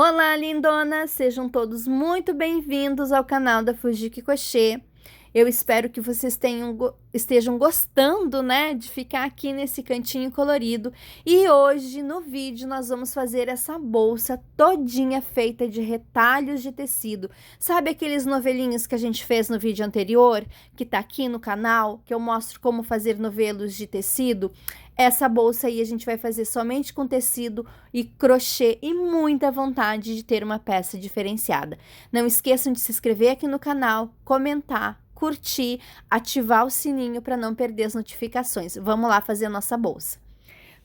Olá, lindonas! Sejam todos muito bem-vindos ao canal da Fujiki Crochê. Eu espero que vocês estejam gostando, né, de ficar aqui nesse cantinho colorido. E hoje, no vídeo, nós vamos fazer essa bolsa todinha feita de retalhos de tecido. Sabe aqueles novelinhos que a gente fez no vídeo anterior, que tá aqui no canal, que eu mostro como fazer novelos de tecido? Essa bolsa aí a gente vai fazer somente com tecido e crochê e muita vontade de ter uma peça diferenciada. Não esqueçam de se inscrever aqui no canal, comentar, curtir, ativar o sininho para não perder as notificações. Vamos lá fazer a nossa bolsa.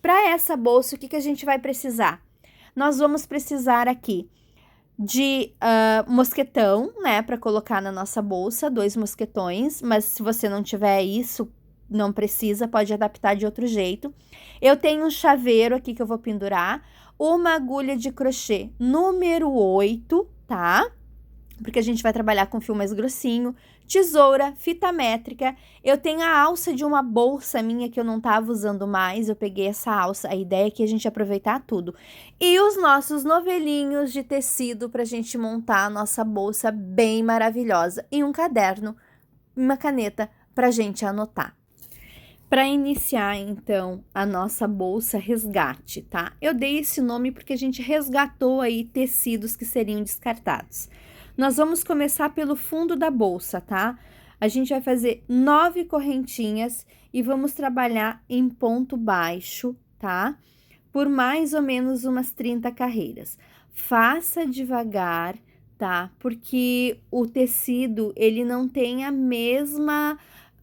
Para essa bolsa, o que a gente vai precisar? Nós vamos precisar aqui de mosquetão, né, para colocar na nossa bolsa, 2 mosquetões, mas se você não tiver isso, não precisa, pode adaptar de outro jeito. Eu tenho um chaveiro aqui que eu vou pendurar, uma agulha de crochê número 8, tá? Porque a gente vai trabalhar com fio mais grossinho, tesoura, fita métrica. Eu tenho a alça de uma bolsa minha que eu não tava usando mais, eu peguei essa alça, a ideia é que a gente aproveitar tudo. E os nossos novelinhos de tecido pra gente montar a nossa bolsa bem maravilhosa. E um caderno, uma caneta pra gente anotar. Para iniciar, então, a nossa bolsa resgate, tá? Eu dei esse nome porque a gente resgatou aí tecidos que seriam descartados. Nós vamos começar pelo fundo da bolsa, tá? A gente vai fazer 9 correntinhas e vamos trabalhar em ponto baixo, tá? Por mais ou menos umas 30 carreiras. Faça devagar, tá? Porque o tecido, ele não tem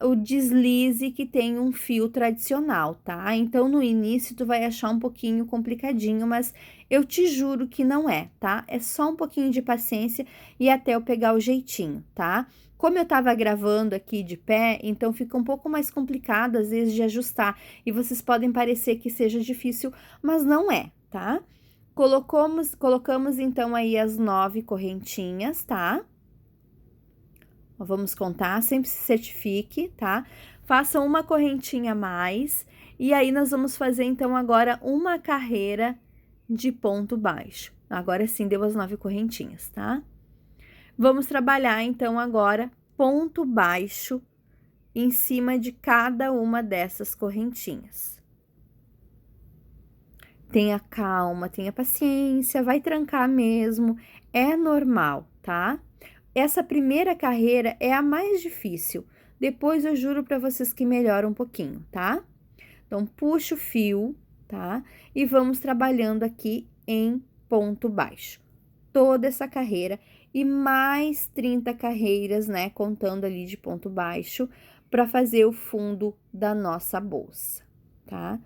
o deslize que tem um fio tradicional, tá? Então, no início, tu vai achar um pouquinho complicadinho, mas eu te juro que não é, tá? É só um pouquinho de paciência e até eu pegar o jeitinho, tá? Como eu tava gravando aqui de pé, então fica um pouco mais complicado, às vezes, de ajustar. E vocês podem parecer que seja difícil, mas não é, tá? Colocamos, então, aí as 9 correntinhas, tá? Vamos contar, sempre se certifique, tá? Faça uma correntinha a mais, e aí nós vamos fazer, então, agora uma carreira de ponto baixo. Agora sim, deu as 9 correntinhas, tá? Vamos trabalhar, então, agora ponto baixo em cima de cada uma dessas correntinhas. Tenha calma, tenha paciência, vai trancar mesmo, é normal, tá? Essa primeira carreira é a mais difícil, depois eu juro para vocês que melhora um pouquinho, tá? Então, puxa o fio, tá? E vamos trabalhando aqui em ponto baixo. Toda essa carreira e mais 30 carreiras, né? Contando ali de ponto baixo, para fazer o fundo da nossa bolsa, tá?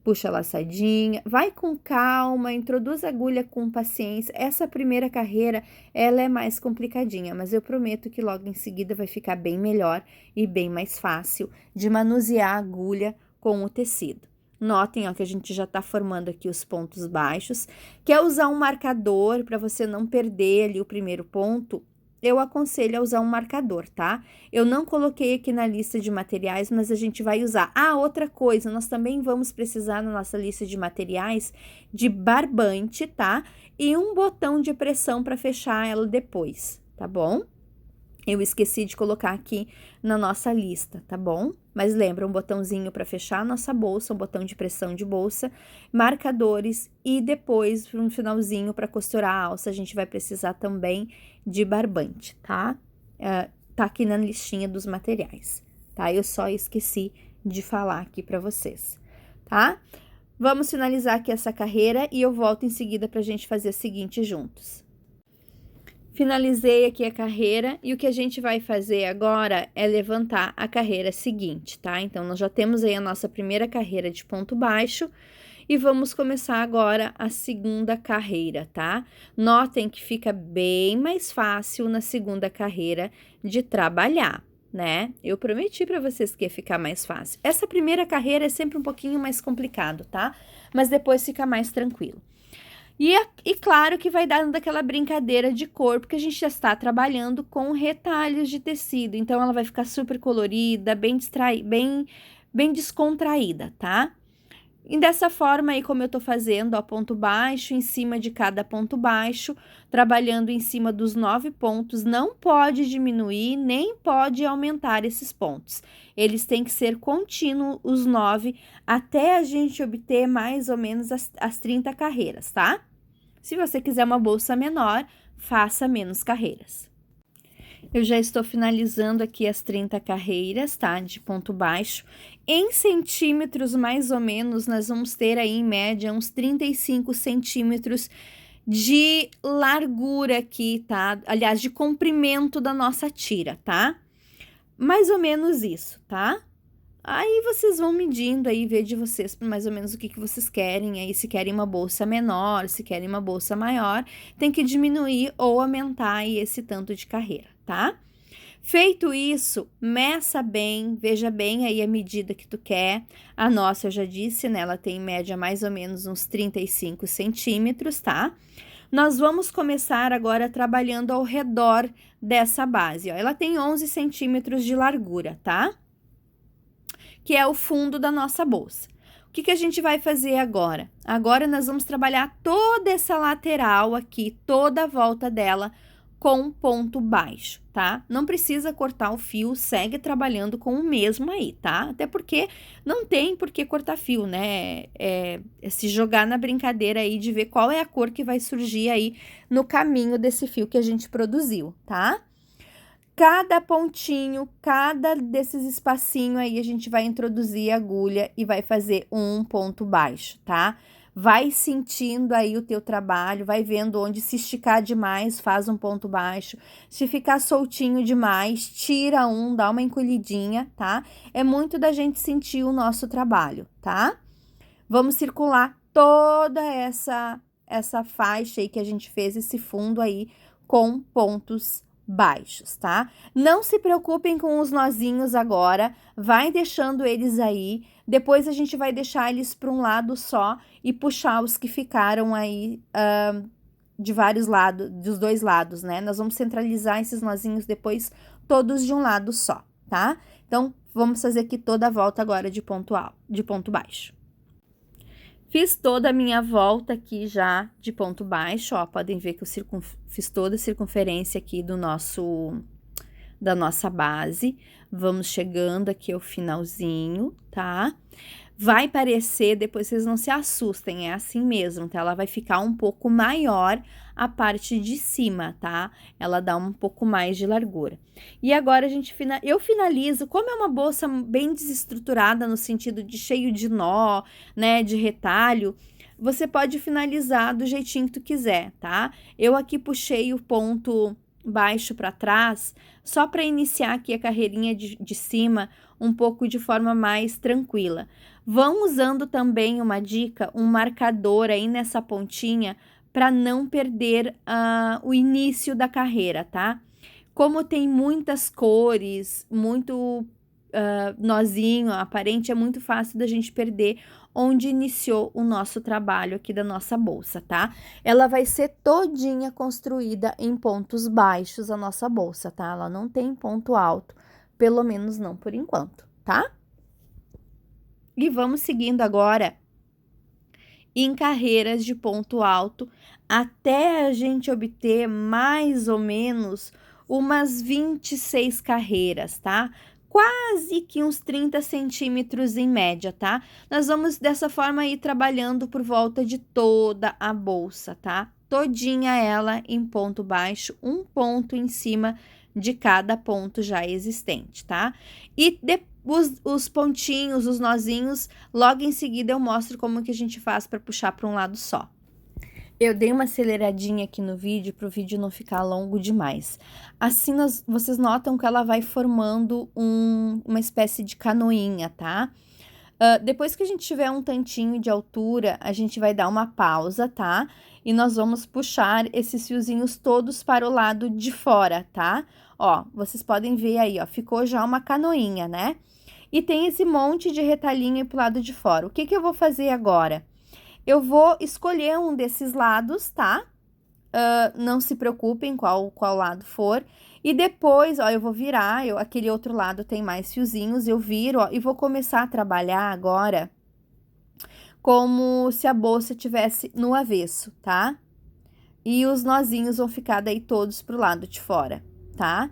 Puxa a laçadinha, vai com calma, introduz a agulha com paciência. Essa primeira carreira, ela é mais complicadinha, mas eu prometo que logo em seguida vai ficar bem melhor e bem mais fácil de manusear a agulha com o tecido. Notem, ó, que a gente já tá formando aqui os pontos baixos. Quer usar um marcador para você não perder ali o primeiro ponto? Eu aconselho a usar um marcador, tá? Eu não coloquei aqui na lista de materiais, mas a gente vai usar. Ah, outra coisa, nós também vamos precisar na nossa lista de materiais de barbante, tá? E um botão de pressão para fechar ela depois, tá bom? Eu esqueci de colocar aqui na nossa lista, tá bom? Mas lembra, um botãozinho para fechar a nossa bolsa, um botão de pressão de bolsa, marcadores e depois, um finalzinho para costurar a alça, a gente vai precisar também de barbante, tá? Tá aqui na listinha dos materiais, tá? Eu só esqueci de falar aqui para vocês, tá? Vamos finalizar aqui essa carreira e eu volto em seguida pra gente fazer a seguinte juntos. Finalizei aqui a carreira e o que a gente vai fazer agora é levantar a carreira seguinte, tá? Então, nós já temos aí a nossa primeira carreira de ponto baixo e vamos começar agora a segunda carreira, tá? Notem que fica bem mais fácil na segunda carreira de trabalhar, né? Eu prometi para vocês que ia ficar mais fácil. Essa primeira carreira é sempre um pouquinho mais complicado, tá? Mas depois fica mais tranquilo. E claro que vai dando aquela brincadeira de cor, porque a gente já está trabalhando com retalhos de tecido, então ela vai ficar super colorida, bem descontraída, tá? E dessa forma aí, como eu tô fazendo, ó, ponto baixo em cima de cada ponto baixo, trabalhando em cima dos 9 pontos, não pode diminuir, nem pode aumentar esses pontos. Eles têm que ser contínuos, os 9, até a gente obter mais ou menos as 30 carreiras, tá? Se você quiser uma bolsa menor, faça menos carreiras. Eu já estou finalizando aqui as 30 carreiras, tá? De ponto baixo. Em centímetros, mais ou menos, nós vamos ter aí, em média, uns 35 centímetros de largura aqui, tá? Aliás, de comprimento da nossa tira, tá? Mais ou menos isso, tá? Aí vocês vão medindo aí, ver de vocês mais ou menos o que vocês querem. Aí, se querem uma bolsa menor, se querem uma bolsa maior, tem que diminuir ou aumentar aí esse tanto de carreira, tá? Feito isso, meça bem, veja bem aí a medida que tu quer. A nossa, eu já disse, né? Ela tem em média mais ou menos uns 35 centímetros, tá? Nós vamos começar agora trabalhando ao redor dessa base, ó. Ela tem 11 centímetros de largura, tá? Que é o fundo da nossa bolsa. O que a gente vai fazer agora? Agora nós vamos trabalhar toda essa lateral aqui, toda a volta dela com ponto baixo, tá? Não precisa cortar o fio, segue trabalhando com o mesmo aí, tá? Até porque não tem por que cortar fio, né? É se jogar na brincadeira aí de ver qual é a cor que vai surgir aí no caminho desse fio que a gente produziu, tá? Cada pontinho, cada desses espacinhos aí, a gente vai introduzir a agulha e vai fazer um ponto baixo, tá? Vai sentindo aí o teu trabalho, vai vendo onde se esticar demais, faz um ponto baixo. Se ficar soltinho demais, tira um, dá uma encolhidinha, tá? É muito da gente sentir o nosso trabalho, tá? Vamos circular toda essa faixa aí que a gente fez, esse fundo aí, com pontos baixos, tá? Não se preocupem com os nozinhos agora, vai deixando eles aí, depois a gente vai deixar eles para um lado só e puxar os que ficaram aí de vários lados, dos dois lados, né? Nós vamos centralizar esses nozinhos depois todos de um lado só, tá? Então, vamos fazer aqui toda a volta agora de ponto alto, de ponto baixo. Fiz toda a minha volta aqui já de ponto baixo, ó, podem ver que eu fiz toda a circunferência aqui da nossa base. Vamos chegando aqui ao finalzinho, tá? Vai parecer, depois vocês não se assustem, é assim mesmo, tá? Ela vai ficar um pouco maior a parte de cima, tá? Ela dá um pouco mais de largura. E agora eu finalizo, como é uma bolsa bem desestruturada no sentido de cheio de nó, né, de retalho, você pode finalizar do jeitinho que tu quiser, tá? Eu aqui puxei o ponto baixo para trás, só para iniciar aqui a carreirinha de cima um pouco de forma mais tranquila. Vão usando também uma dica, um marcador aí nessa pontinha para não perder o início da carreira, tá? Como tem muitas cores, muito nozinho aparente, é muito fácil da gente perder onde iniciou o nosso trabalho aqui da nossa bolsa, tá? Ela vai ser todinha construída em pontos baixos, a nossa bolsa, tá? Ela não tem ponto alto, pelo menos não por enquanto, tá? E vamos seguindo agora em carreiras de ponto alto, até a gente obter mais ou menos umas 26 carreiras, tá? Quase que uns 30 centímetros em média, tá? Nós vamos dessa forma aí trabalhando por volta de toda a bolsa, tá? Todinha ela em ponto baixo, um ponto em cima de cada ponto já existente, tá? E os pontinhos, os nozinhos, logo em seguida eu mostro como que a gente faz para puxar para um lado só. Eu dei uma aceleradinha aqui no vídeo para o vídeo não ficar longo demais. Assim, vocês notam que ela vai formando uma espécie de canoinha, tá? Depois que a gente tiver um tantinho de altura, a gente vai dar uma pausa, tá? E nós vamos puxar esses fiozinhos todos para o lado de fora, tá? Ó, vocês podem ver aí, ó, ficou já uma canoinha, né? E tem esse monte de retalhinho pro lado de fora. O que eu vou fazer agora? Eu vou escolher um desses lados, tá? Não se preocupem qual lado for. E depois, ó, eu vou virar, aquele outro lado tem mais fiozinhos, eu viro, ó, e vou começar a trabalhar agora como se a bolsa tivesse no avesso, tá? E os nozinhos vão ficar daí todos pro lado de fora, tá?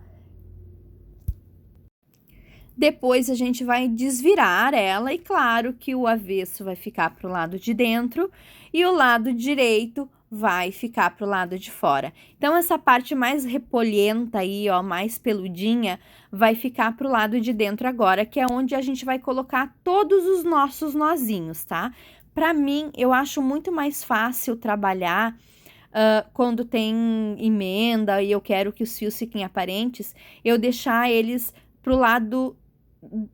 Depois a gente vai desvirar ela e claro que o avesso vai ficar pro lado de dentro e o lado direito vai ficar pro lado de fora. Então, essa parte mais repolhenta aí, ó, mais peludinha, vai ficar pro lado de dentro agora, que é onde a gente vai colocar todos os nossos nozinhos, tá? Pra mim, eu acho muito mais fácil trabalhar quando tem emenda e eu quero que os fios fiquem aparentes, eu deixar eles pro lado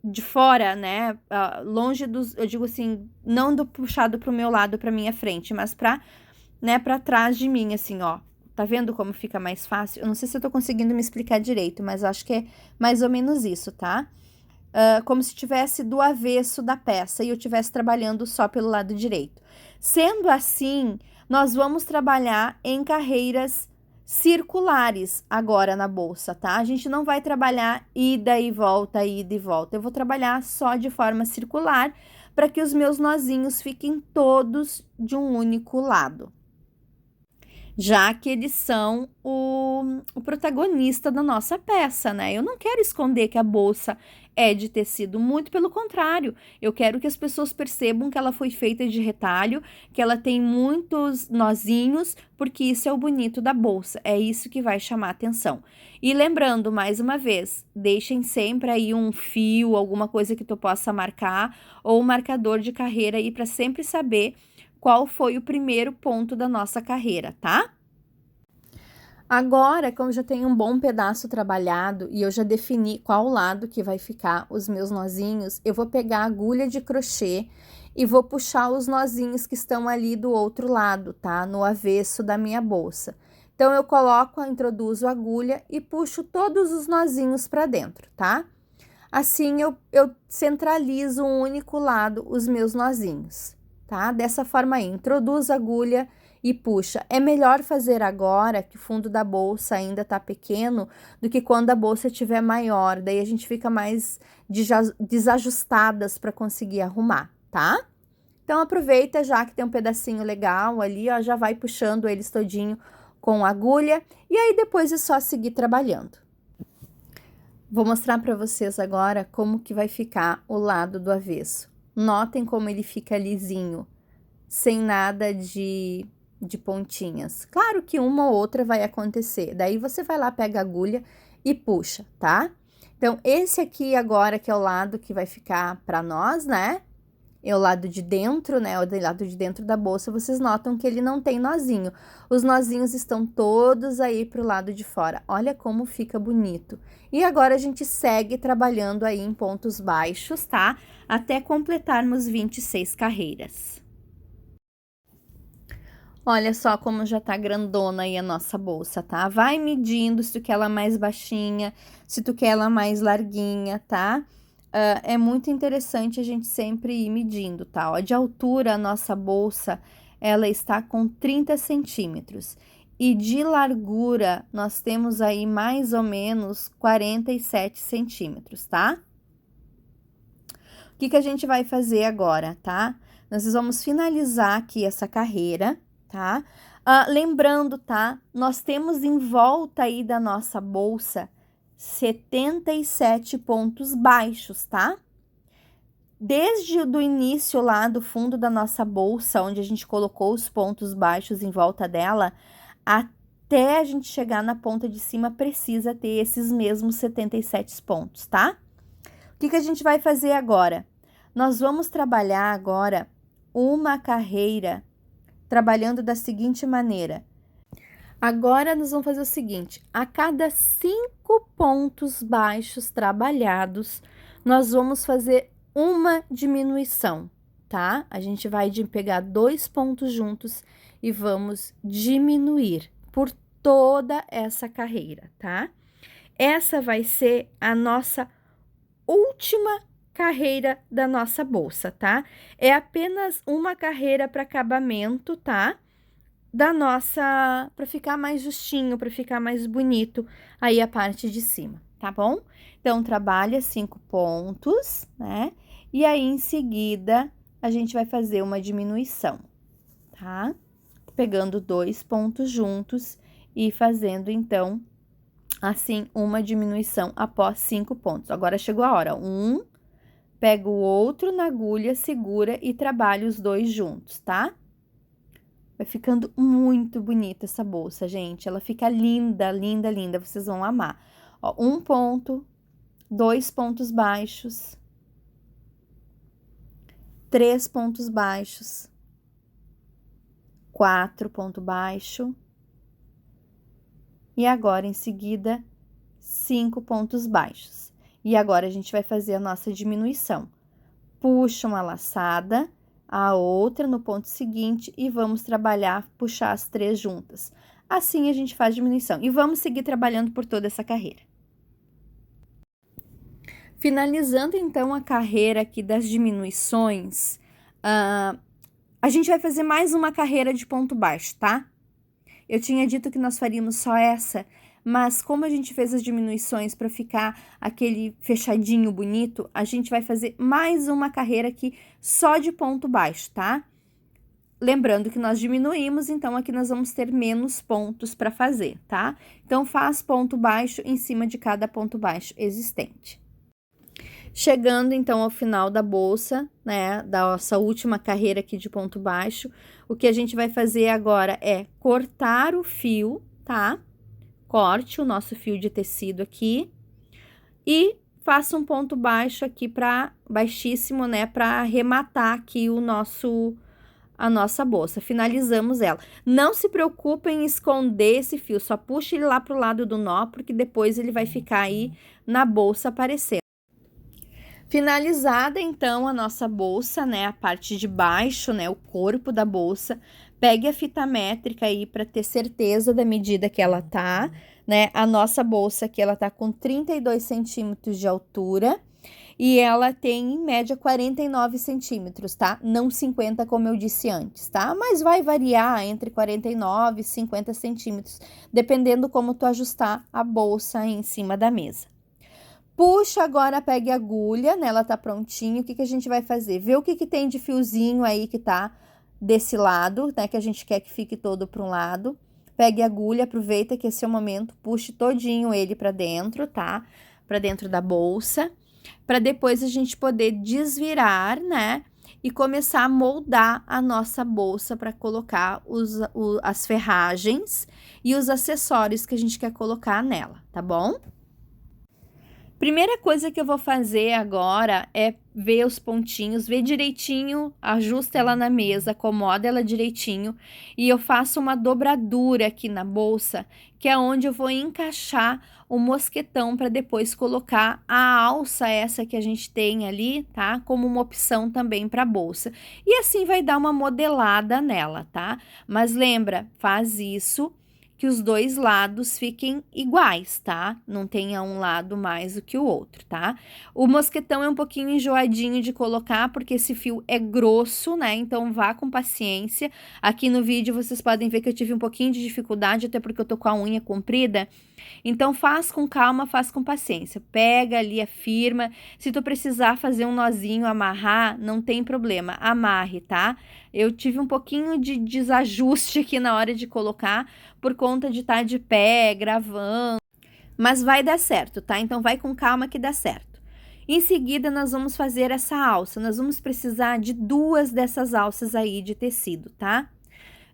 de fora, né? Longe dos, eu digo assim, não do puxado pro meu lado, pra minha frente, mas pra trás de mim, assim, ó. Tá vendo como fica mais fácil? Eu não sei se eu tô conseguindo me explicar direito, mas eu acho que é mais ou menos isso, tá? Como se tivesse do avesso da peça e eu estivesse trabalhando só pelo lado direito. Sendo assim, nós vamos trabalhar em carreiras circulares agora na bolsa, tá? A gente não vai trabalhar ida e volta, ida e volta. Eu vou trabalhar só de forma circular para que os meus nozinhos fiquem todos de um único lado, já que eles são o protagonista da nossa peça, né? Eu não quero esconder que a bolsa é de tecido, muito pelo contrário, eu quero que as pessoas percebam que ela foi feita de retalho, que ela tem muitos nozinhos, porque isso é o bonito da bolsa, é isso que vai chamar atenção. E lembrando, mais uma vez, deixem sempre aí um fio, alguma coisa que tu possa marcar, ou um marcador de carreira aí para sempre saber qual foi o primeiro ponto da nossa carreira, tá? Agora, como já tenho um bom pedaço trabalhado e eu já defini qual lado que vai ficar os meus nozinhos, eu vou pegar a agulha de crochê e vou puxar os nozinhos que estão ali do outro lado, tá? No avesso da minha bolsa. Então, eu introduzo a agulha e puxo todos os nozinhos para dentro, tá? Assim, eu centralizo um único lado os meus nozinhos, tá? Dessa forma aí, introduzo a agulha e puxa. É melhor fazer agora que o fundo da bolsa ainda tá pequeno do que quando a bolsa estiver maior, daí a gente fica mais desajustadas para conseguir arrumar, tá? Então, aproveita já que tem um pedacinho legal ali, ó, já vai puxando eles todinho com a agulha e aí depois é só seguir trabalhando. Vou mostrar para vocês agora como que vai ficar o lado do avesso. Notem como ele fica lisinho, sem nada de pontinhas. Claro que uma ou outra vai acontecer, daí você vai lá, pega a agulha e puxa, tá? Então, esse aqui agora que é o lado que vai ficar para nós, né? É o lado de dentro, né? O lado de dentro da bolsa, vocês notam que ele não tem nozinho. Os nozinhos estão todos aí pro lado de fora. Olha como fica bonito. E agora a gente segue trabalhando aí em pontos baixos, tá? Até completarmos 26 carreiras. Olha só como já tá grandona aí a nossa bolsa, tá? Vai medindo se tu quer ela mais baixinha, se tu quer ela mais larguinha, tá? É muito interessante a gente sempre ir medindo, tá? Ó, de altura, a nossa bolsa, ela está com 30 centímetros. E de largura, nós temos aí mais ou menos 47 centímetros, tá? O que que a gente vai fazer agora, tá? Nós vamos finalizar aqui essa carreira, tá? Lembrando, tá? Nós temos em volta aí da nossa bolsa 77 pontos baixos, tá? Desde o início lá do fundo da nossa bolsa, onde a gente colocou os pontos baixos em volta dela, até a gente chegar na ponta de cima, precisa ter esses mesmos 77 pontos, tá? O que que a gente vai fazer agora? Nós vamos trabalhar agora uma carreira trabalhando da seguinte maneira. Agora, nós vamos fazer o seguinte, a cada 5 pontos baixos trabalhados, nós vamos fazer uma diminuição, tá? A gente vai pegar 2 pontos juntos e vamos diminuir por toda essa carreira, tá? Essa vai ser a nossa última carreira da nossa bolsa, tá? É apenas uma carreira para acabamento, tá? Da nossa, para ficar mais justinho, para ficar mais bonito aí a parte de cima, tá bom? Então, trabalha 5 pontos, né? E aí, em seguida, a gente vai fazer uma diminuição, tá? Pegando 2 pontos juntos e fazendo, então, assim, uma diminuição após 5 pontos. Agora, chegou a hora. Um, pega o outro na agulha, segura e trabalha os 2 juntos, tá? Vai ficando muito bonita essa bolsa, gente. Ela fica linda, linda, linda. Vocês vão amar. Ó, 1 ponto, 2 pontos baixos, 3 pontos baixos, 4 ponto baixo. E agora, em seguida, 5 pontos baixos. E agora, a gente vai fazer a nossa diminuição. Puxa uma laçada, a outra no ponto seguinte e vamos trabalhar, puxar as 3 juntas. Assim, a gente faz diminuição. E vamos seguir trabalhando por toda essa carreira. Finalizando, então, a carreira aqui das diminuições, a gente vai fazer mais uma carreira de ponto baixo, tá? Eu tinha dito que nós faríamos só essa, mas como a gente fez as diminuições para ficar aquele fechadinho bonito, a gente vai fazer mais uma carreira aqui só de ponto baixo, tá? Lembrando que nós diminuímos, então aqui nós vamos ter menos pontos para fazer, tá? Então, faz ponto baixo em cima de cada ponto baixo existente. Chegando, então, ao final da bolsa, né, da nossa última carreira aqui de ponto baixo, o que a gente vai fazer agora é cortar o fio, tá? Corte o nosso fio de tecido aqui e faça um ponto baixo aqui baixíssimo, né, para arrematar aqui a nossa bolsa. Finalizamos ela. Não se preocupem em esconder esse fio, só puxe ele lá pro lado do nó, porque depois ele vai ficar aí na bolsa aparecendo. Finalizada, então, a nossa bolsa, né, a parte de baixo, né, o corpo da bolsa, pegue a fita métrica aí para ter certeza da medida que ela tá, né, a nossa bolsa aqui, ela tá com 32 centímetros de altura e ela tem, em média, 49 centímetros, tá? Não 50, como eu disse antes, tá? Mas vai variar entre 49 e 50 centímetros, dependendo como tu ajustar a bolsa aí em cima da mesa. Puxa agora, pegue a agulha, né? Ela tá prontinha. O que que a gente vai fazer? Vê o que que tem de fiozinho aí que tá desse lado, né? Que a gente quer que fique todo para um lado. Pegue a agulha, aproveita que esse é o momento, puxe todinho ele para dentro, tá? Para dentro da bolsa, para depois a gente poder desvirar, né? E começar a moldar a nossa bolsa para colocar as ferragens e os acessórios que a gente quer colocar nela, tá bom? Primeira coisa que eu vou fazer agora é ver os pontinhos, ver direitinho, ajusta ela na mesa, acomoda ela direitinho e eu faço uma dobradura aqui na bolsa, que é onde eu vou encaixar o mosquetão para depois colocar a alça essa que a gente tem ali, tá? Como uma opção também para bolsa. E assim vai dar uma modelada nela, tá? Mas lembra, faz isso que os dois lados fiquem iguais, tá? Não tenha um lado mais do que o outro, tá? O mosquetão é um pouquinho enjoadinho de colocar, porque esse fio é grosso, né? Então, vá com paciência. Aqui no vídeo, vocês podem ver que eu tive um pouquinho de dificuldade, até porque eu tô com a unha comprida. Então, faz com calma, faz com paciência. Pega ali, afirma. Se tu precisar fazer um nozinho, amarrar, não tem problema. Amarre, tá? Eu tive um pouquinho de desajuste aqui na hora de colocar, por conta de estar de pé, gravando. Mas vai dar certo, tá? Então, vai com calma que dá certo. Em seguida, nós vamos fazer essa alça. Nós vamos precisar de 2 dessas alças aí de tecido, tá?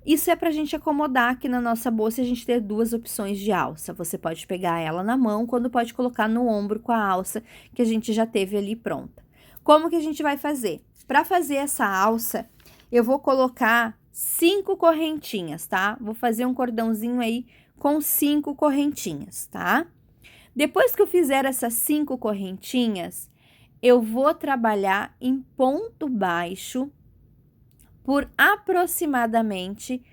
Isso é pra gente acomodar aqui na nossa bolsa e a gente ter 2 opções de alça. Você pode pegar ela na mão, quando pode colocar no ombro com a alça que a gente já teve ali pronta. Como que a gente vai fazer? Para fazer essa alça, eu vou colocar 5 correntinhas, tá? Vou fazer um cordãozinho aí com 5 correntinhas, tá? Depois que eu fizer essas 5 correntinhas, eu vou trabalhar em ponto baixo por aproximadamente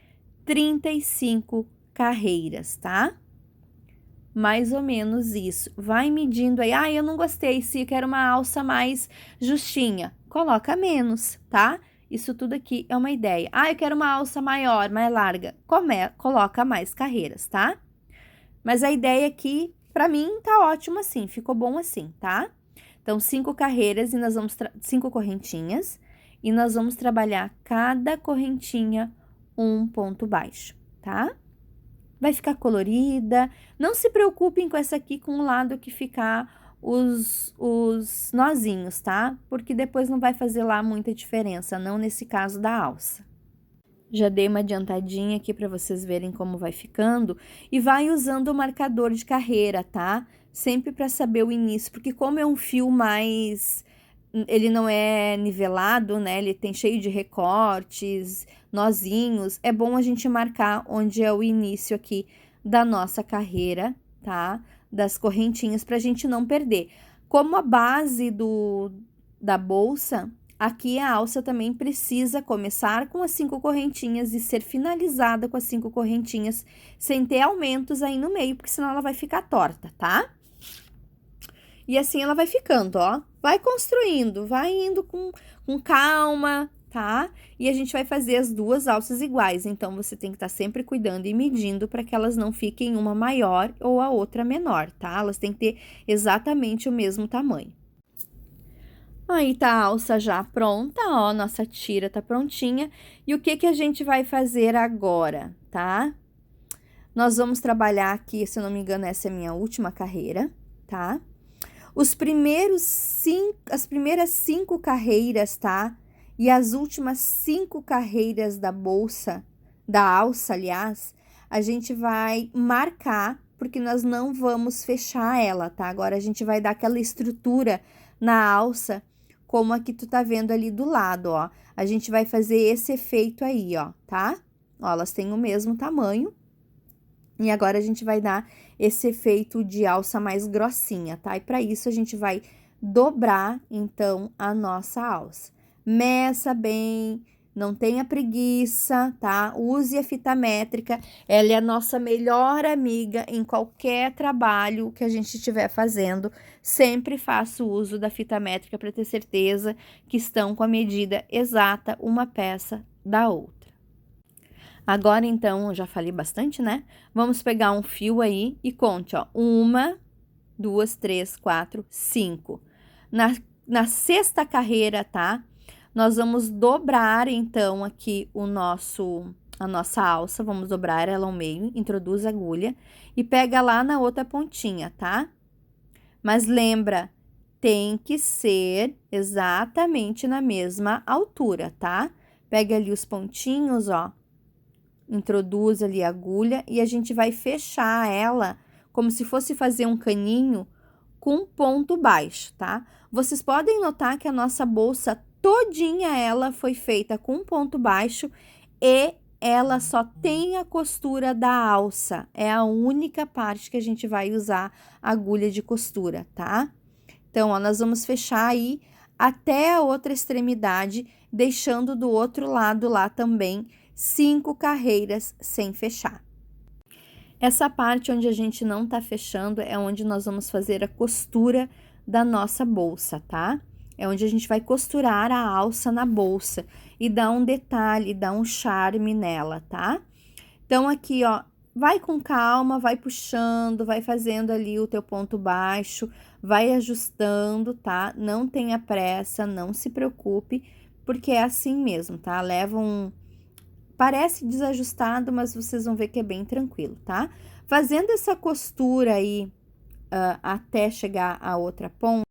35 carreiras, tá? Mais ou menos isso. Vai medindo aí. Ah, eu não gostei, se eu quero uma alça mais justinha. Coloca menos, tá? Isso tudo aqui é uma ideia. Ah, eu quero uma alça maior, mais larga. Coloca mais carreiras, tá? Mas a ideia aqui, pra mim, tá ótimo assim. Ficou bom assim, tá? Então, 5 carreiras e nós vamos... 5 correntinhas. e nós vamos trabalhar cada correntinha um ponto baixo, tá? Vai ficar colorida, não se preocupem com essa aqui, com o lado que ficar os nozinhos, tá? Porque depois não vai fazer lá muita diferença, não nesse caso da alça. Já dei uma adiantadinha aqui para vocês verem como vai ficando e vai usando o marcador de carreira, tá? Sempre para saber o início, porque como é um fio mais... ele não é nivelado, né? Ele tem cheio de recortes, nozinhos. É bom a gente marcar onde é o início aqui da nossa carreira, tá? Das correntinhas, pra gente não perder. Como a base da bolsa... aqui a alça também precisa começar com as 5 correntinhas e ser finalizada com as 5 correntinhas, sem ter aumentos aí no meio, porque senão ela vai ficar torta, tá? E assim ela vai ficando, ó. Vai construindo, vai indo com calma, tá? E a gente vai fazer as 2 alças iguais, então você tem que estar sempre cuidando e medindo para que elas não fiquem uma maior ou a outra menor, tá? Elas têm que ter exatamente o mesmo tamanho. Aí tá a alça já pronta, ó, nossa tira tá prontinha. E o que que a gente vai fazer agora, tá? Nós vamos trabalhar aqui, se eu não me engano, essa é a minha última carreira, tá? As primeiras 5 carreiras, tá? E as últimas 5 carreiras da bolsa, da alça, aliás, a gente vai marcar, porque nós não vamos fechar ela, tá? Agora a gente vai dar aquela estrutura na alça, como a que tu tá vendo ali do lado, ó. A gente vai fazer esse efeito aí, ó, tá? Ó, elas têm o mesmo tamanho. E agora a gente vai dar esse efeito de alça mais grossinha, tá? E para isso a gente vai dobrar, então, a nossa alça. Meça bem, não tenha preguiça, tá? Use a fita métrica, ela é a nossa melhor amiga em qualquer trabalho que a gente estiver fazendo. Sempre faço uso da fita métrica para ter certeza que estão com a medida exata uma peça da outra. Agora, então, eu já falei bastante, né? Vamos pegar um fio aí e conte, ó. 1, 2, 3, 4, 5. Na 6ª carreira, tá? Nós vamos dobrar, então, aqui a nossa alça, vamos dobrar ela ao meio, introduz a agulha e pega lá na outra pontinha, tá? Mas lembra, tem que ser exatamente na mesma altura, tá? Pega ali os pontinhos, ó, introduz ali a agulha e a gente vai fechar ela como se fosse fazer um caninho com ponto baixo, tá? Vocês podem notar que a nossa bolsa todinha ela foi feita com ponto baixo e ela só tem a costura da alça. É a única parte que a gente vai usar agulha de costura, tá? Então, ó, nós vamos fechar aí até a outra extremidade, deixando do outro lado lá também 5 carreiras sem fechar. Essa parte onde a gente não tá fechando é onde nós vamos fazer a costura da nossa bolsa, tá? É onde a gente vai costurar a alça na bolsa e dar um detalhe, dar um charme nela, tá? Então, aqui, ó, vai com calma, vai puxando, vai fazendo ali o teu ponto baixo, vai ajustando, tá? Não tenha pressa, não se preocupe, porque é assim mesmo, tá? Leva parece desajustado, mas vocês vão ver que é bem tranquilo, tá? Fazendo essa costura aí, até chegar a outra ponta,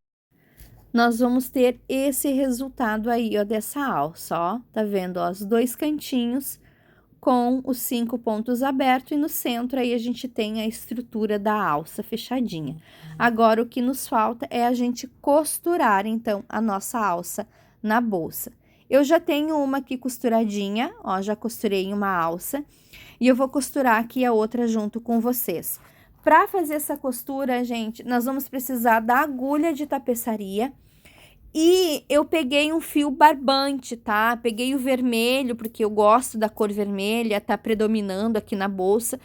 nós vamos ter esse resultado aí, ó, dessa alça, ó. Tá vendo, ó, os 2 cantinhos com os 5 pontos abertos e no centro aí a gente tem a estrutura da alça fechadinha. Agora, o que nos falta é a gente costurar, então, a nossa alça na bolsa. Eu já tenho uma aqui costuradinha, ó, já costurei uma alça e eu vou costurar aqui a outra junto com vocês. Para fazer essa costura, gente, nós vamos precisar da agulha de tapeçaria e eu peguei um fio barbante, tá? Peguei o vermelho, porque eu gosto da cor vermelha, tá predominando aqui na bolsa.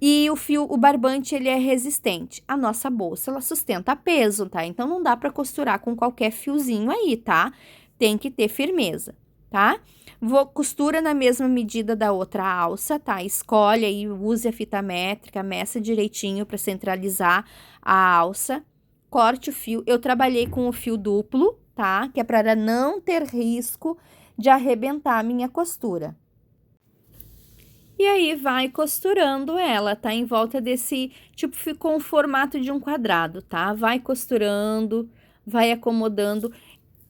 E o barbante, ele é resistente. A nossa bolsa, ela sustenta peso, tá? Então, não dá para costurar com qualquer fiozinho aí, tá? Tem que ter firmeza, tá? Costura na mesma medida da outra alça, tá? Escolhe aí, use a fita métrica, meça direitinho para centralizar a alça. Corte o fio. Eu trabalhei com o fio duplo, tá? Que é para não ter risco de arrebentar a minha costura. E aí, vai costurando ela, tá? Em volta desse, tipo, ficou um formato de um quadrado, tá? Vai costurando, vai acomodando.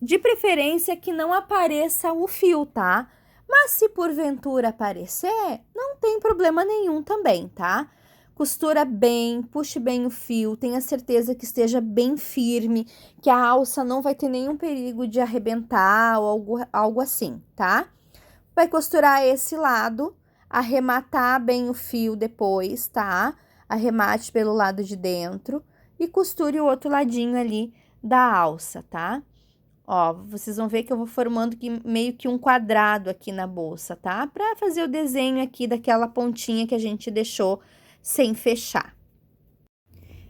De preferência que não apareça o fio, tá? Mas se porventura aparecer, não tem problema nenhum também, tá? Costura bem, puxe bem o fio, tenha certeza que esteja bem firme, que a alça não vai ter nenhum perigo de arrebentar ou algo assim, tá? Vai costurar esse lado, arrematar bem o fio depois, tá? Arremate pelo lado de dentro e costure o outro ladinho ali da alça, tá? Ó, vocês vão ver que eu vou formando meio que um quadrado aqui na bolsa, tá? Pra fazer o desenho aqui daquela pontinha que a gente deixou sem fechar.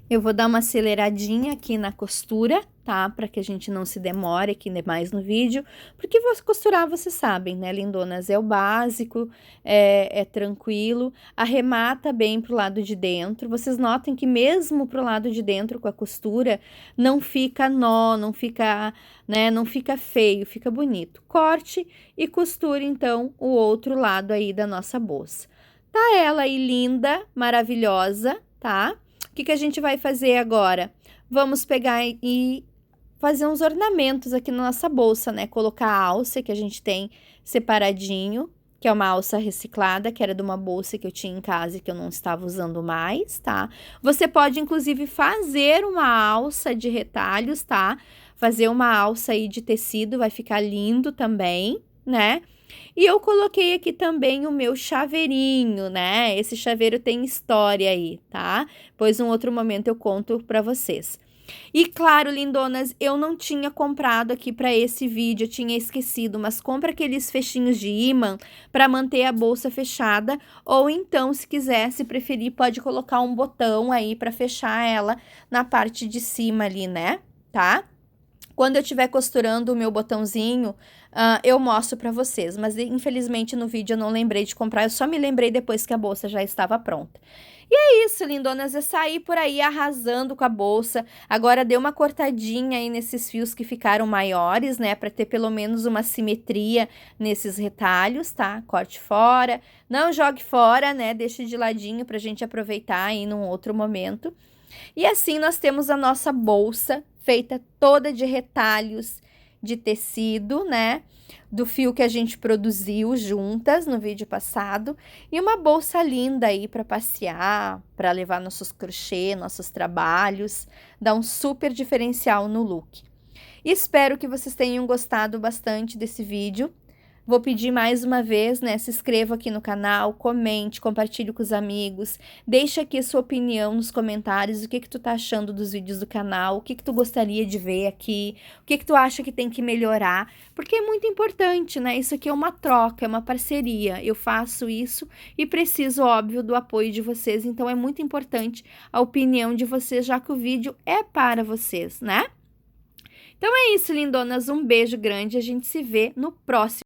Eu vou dar uma aceleradinha aqui na costura, tá? Para que a gente não se demore aqui demais no vídeo, porque costurar, vocês sabem, né, lindonas? É o básico, é tranquilo, arremata bem pro lado de dentro. Vocês notem que mesmo pro lado de dentro com a costura, não fica nó, não fica, né, não fica feio, fica bonito. Corte e costure, então, o outro lado aí da nossa bolsa. Tá ela aí linda, maravilhosa, tá? O que a gente vai fazer agora? Vamos pegar e fazer uns ornamentos aqui na nossa bolsa, né? Colocar a alça que a gente tem separadinho, que é uma alça reciclada, que era de uma bolsa que eu tinha em casa e que eu não estava usando mais, tá? Você pode, inclusive, fazer uma alça de retalhos, tá? Fazer uma alça aí de tecido, vai ficar lindo também, né? E eu coloquei aqui também o meu chaveirinho, né? Esse chaveiro tem história aí, tá? Pois um outro momento eu conto pra vocês. E claro, lindonas, eu não tinha comprado aqui para esse vídeo, eu tinha esquecido, mas compra aqueles fechinhos de ímã para manter a bolsa fechada, ou então, se quiser, se preferir, pode colocar um botão aí para fechar ela na parte de cima ali, né? Tá? Quando eu estiver costurando o meu botãozinho, eu mostro para vocês, mas infelizmente no vídeo eu não lembrei de comprar, eu só me lembrei depois que a bolsa já estava pronta. E é isso, lindonas, eu saí por aí arrasando com a bolsa, agora dei uma cortadinha aí nesses fios que ficaram maiores, né, para ter pelo menos uma simetria nesses retalhos, tá? Corte fora, não jogue fora, né, deixe de ladinho pra gente aproveitar aí num outro momento. E assim nós temos a nossa bolsa feita toda de retalhos de tecido, né? Do fio que a gente produziu juntas no vídeo passado. E uma bolsa linda aí para passear, para levar nossos crochê, nossos trabalhos. Dá um super diferencial no look. Espero que vocês tenham gostado bastante desse vídeo. Vou pedir mais uma vez, né, se inscreva aqui no canal, comente, compartilhe com os amigos, deixa aqui a sua opinião nos comentários, o que tu tá achando dos vídeos do canal, o que tu gostaria de ver aqui, o que tu acha que tem que melhorar, porque é muito importante, né, isso aqui é uma troca, é uma parceria, eu faço isso e preciso, óbvio, do apoio de vocês, então é muito importante a opinião de vocês, já que o vídeo é para vocês, né? Então é isso, lindonas, um beijo grande, a gente se vê no próximo